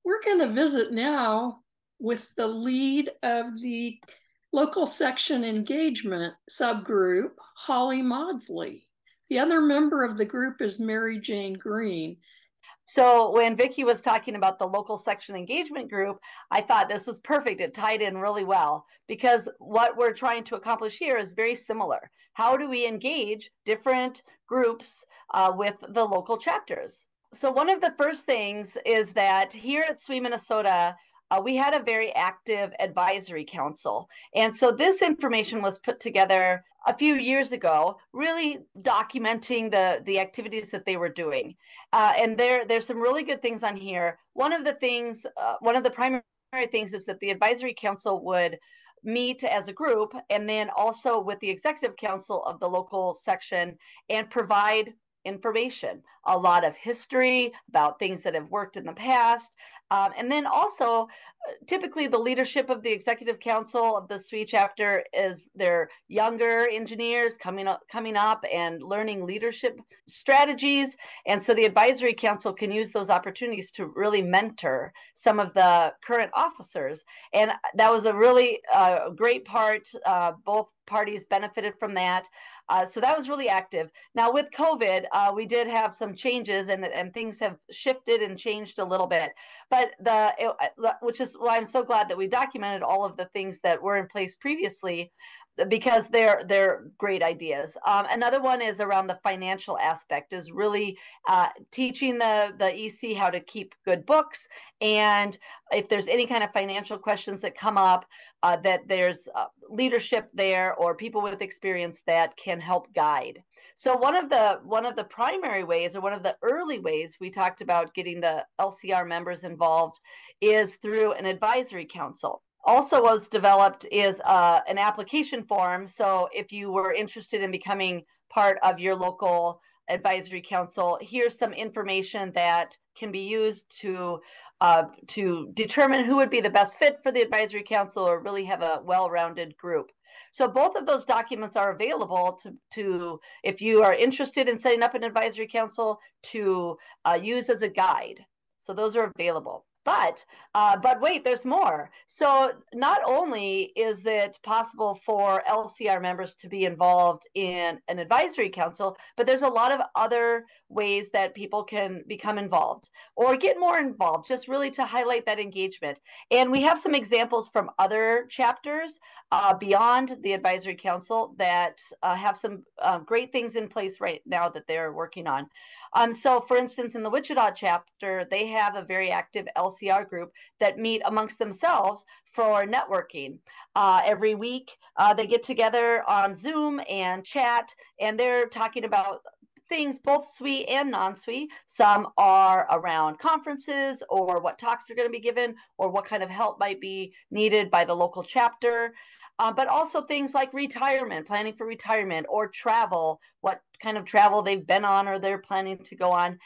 We're going to visit now with the lead of the local section engagement subgroup, Holly Maudsley. The other member of the group is Mary Jane Green. So when Vicki was talking about the local section engagement group, I thought this was perfect. It tied in really well because what we're trying to accomplish here is very similar. How do we engage different groups with the local chapters? So one of the first things is that here at SWE Minnesota, we had a very active advisory council. And so this information was put together a few years ago, really documenting the activities that they were doing. And there's some really good things on here. One of the primary things is that the advisory council would meet as a group and then also with the executive council of the local section and provide information, a lot of history about things that have worked in the past. And then also, typically the leadership of the executive council of the SWE chapter is their younger engineers coming up and learning leadership strategies. And so the advisory council can use those opportunities to really mentor some of the current officers. And that was a really great part. Both parties benefited from that. So that was really active. Now with COVID, we did have some changes and things have shifted and changed a little bit. But which is why I'm so glad that we documented all of the things that were in place previously, because they're great ideas. Another one is around the financial aspect, is really teaching the EC how to keep good books, and if there's any kind of financial questions that come up, that there's leadership there or people with experience that can help guide. So one of the primary ways, or one of the early ways we talked about getting the LCR members involved, is through an advisory council. Also was developed is an application form. So if you were interested in becoming part of your local advisory council, here's some information that can be used to determine who would be the best fit for the advisory council or really have a well-rounded group. So both of those documents are available to if you are interested in setting up an advisory council, to use as a guide. So those are available. But wait, there's more. So not only is it possible for LCR members to be involved in an advisory council, but there's a lot of other ways that people can become involved or get more involved, just really to highlight that engagement. And we have some examples from other chapters beyond the advisory council that have some great things in place right now that they're working on. So for instance, in the Wichita chapter, they have a very active LCR group that meet amongst themselves for networking. Every week, they get together on Zoom and chat, and they're talking about things, both SWE and non-SWE. Some are around conferences or what talks are going to be given or what kind of help might be needed by the local chapter. But also things like retirement, planning for retirement, or travel, what kind of travel they've been on or they're planning to go on.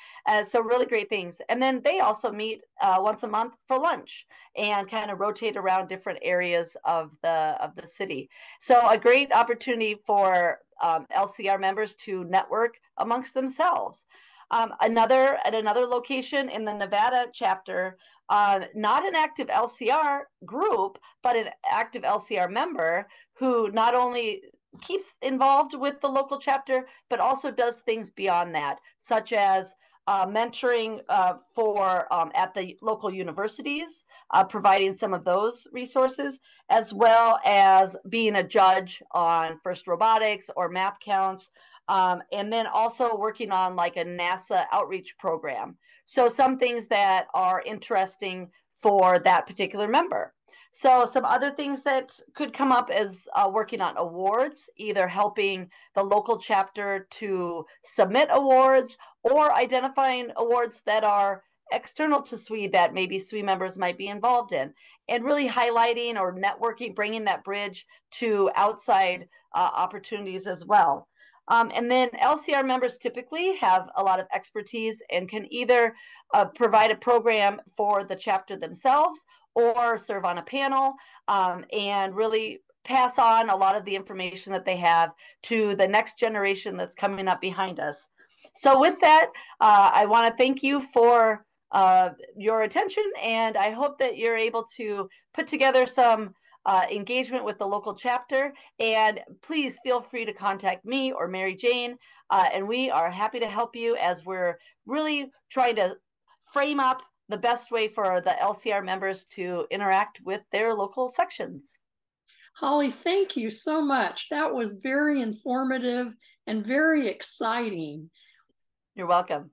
So really great things. And then they also meet once a month for lunch and kind of rotate around different areas of the city. So a great opportunity for LCR members to network amongst themselves. At another location in the Nevada chapter, not an active LCR group, but an active LCR member who not only keeps involved with the local chapter, but also does things beyond that, such as mentoring for at the local universities, providing some of those resources, as well as being a judge on FIRST robotics or map counts, and then also working on like a NASA outreach program. So some things that are interesting for that particular member. So some other things that could come up is working on awards, either helping the local chapter to submit awards or identifying awards that are external to SWE that maybe SWE members might be involved in, and really highlighting or networking, bringing that bridge to outside opportunities as well. And then LCR members typically have a lot of expertise and can either provide a program for the chapter themselves or serve on a panel and really pass on a lot of the information that they have to the next generation that's coming up behind us. So with that, I want to thank you for your attention, and I hope that you're able to put together some engagement with the local chapter. And please feel free to contact me or Mary Jane, and we are happy to help you as we're really trying to frame up the best way for the LCR members to interact with their local sections. Holly, thank you so much. That was very informative and very exciting. You're welcome.